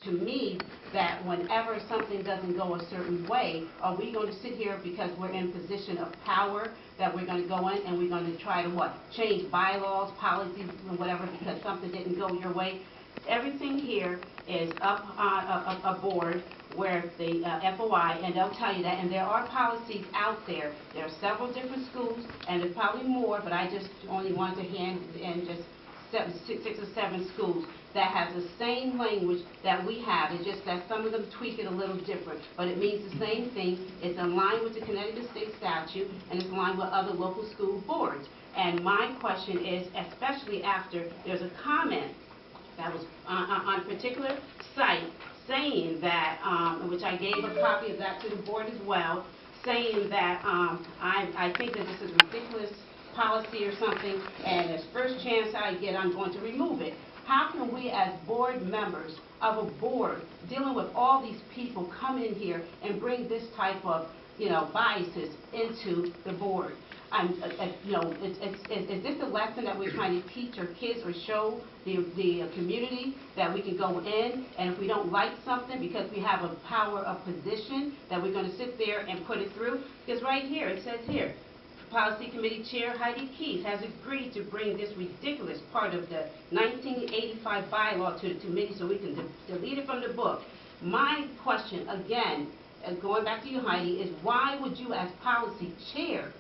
To me, that whenever something doesn't go a certain way, are we going to sit here because we're in position of power, that we're going to go in and we're going to try to what? Change bylaws, policies, and whatever because something didn't go your way? Everything here is up on a board where the FOI, and they'll tell you that, and there are policies out there. There are several different schools, and there's probably more, but I just only wanted to hand in just 6 or 7 schools that has the same language that we have. It's just that some of them tweak it a little different, but it means the same thing. It's in line with the Connecticut State statute, and it's in line with other local school boards. And my question is, especially after there's a comment that was on a particular site saying that, which I gave a copy of that to the board as well, saying that I think that this is ridiculous policy or something, and as first chance I get, I'm going to remove it. How can we as board members of a board dealing with all these people come in here and bring this type of, biases into the board? Is this a lesson that we're trying to teach our kids or show the community that we can go in, and if we don't like something because we have a power of position, that we're going to sit there and put it through? Because right here, it says here, Policy Committee Chair Heidi Keys has agreed to bring this ridiculous part of the 1985 bylaw to the committee so we can delete it from the book. My question, again, going back to you, Heidi, is why would you as policy chair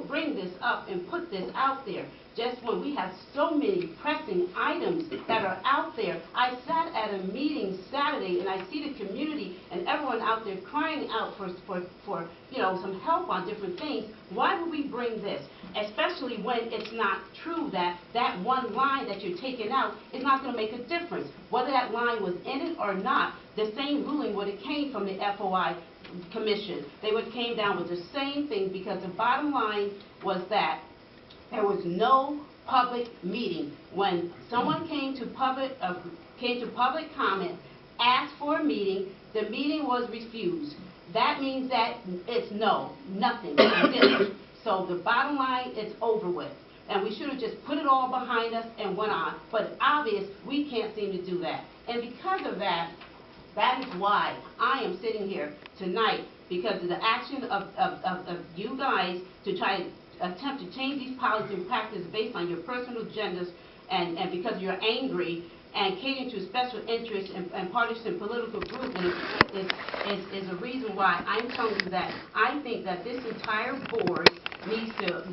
bring this up and put this out there just when we have so many pressing items that are out there? I sat at a meeting Saturday and I see the community and everyone out there crying out for some help on different things. Why would we bring this? Especially when it's not true that that one line that you're taking out is not going to make a difference. Whether that line was in it or not, the same ruling would have came from the FOI Commission. They would have came down with the same thing, because the bottom line was that there was no public meeting. When someone came to public comment, asked for a meeting, the meeting was refused. That means that it's nothing. So the bottom line, it's over with. And we should have just put it all behind us and went on. But obvious, we can't seem to do that. And because of that, that is why I am sitting here tonight, because of the action of you guys to try to attempt to change these policies and practices based on your personal agendas, and because you're angry and catering to special interests and partisan political groups, is a reason why I'm telling you that I think that this entire board needs to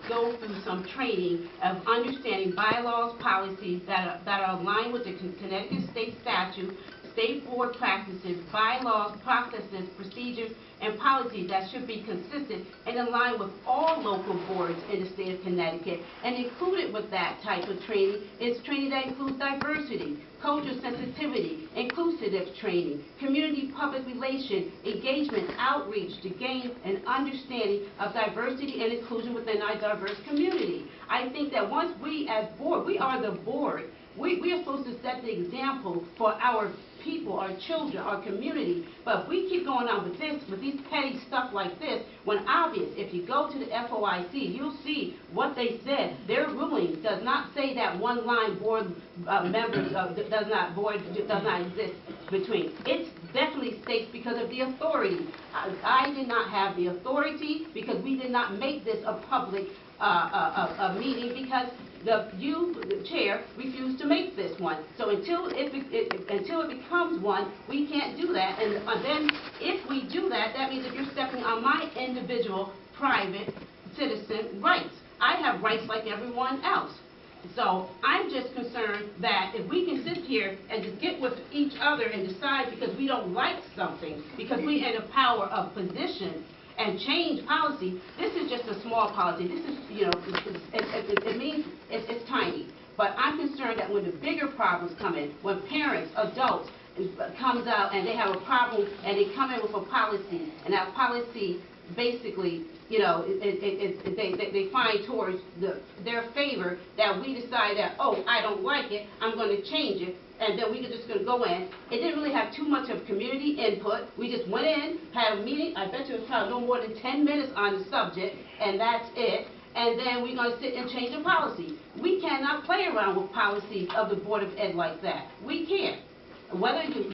go through some training of understanding bylaws, policies that are aligned with the Connecticut State statute, state board practices, bylaws, processes, procedures, and policies that should be consistent and in line with all local boards in the state of Connecticut. And included with that type of training is training that includes diversity, cultural sensitivity, inclusive training, community public relation, engagement, outreach to gain an understanding of diversity and inclusion within our diverse community. I think that once we as board, we are the board, we are supposed to set the example for our people, our children, our community. But if we keep going on with this, with these petty stuff like this, when obvious, if you go to the FOIC, you'll see what they said. Their ruling does not say that one line board members does not exist between. It definitely states because of the authority. I did not have the authority because we did not make this a public meeting, because the chair refused to make this one. So until it becomes one, we can't do that. And then if we do that, that means that you're stepping on my individual, private, citizen rights. I have rights like everyone else. So I'm just concerned that if we can sit here and just get with each other and decide because we don't like something, because we had a power of position, and change policy, this is just a small policy. This is, it means it's tiny. But I'm concerned that when the bigger problems come in, when parents, adults, comes out and they have a problem and they come in with a policy, and that policy basically, they find towards their favor, that we decide that, oh, I don't like it, I'm going to change it, and then we're just going to go in. It didn't really have too much of community input. We just went in, had a meeting. I bet you it was probably no more than 10 minutes on the subject, and that's it. And then we're going to sit and change the policy. We cannot play around with policies of the Board of Ed like that. We can't. Whether you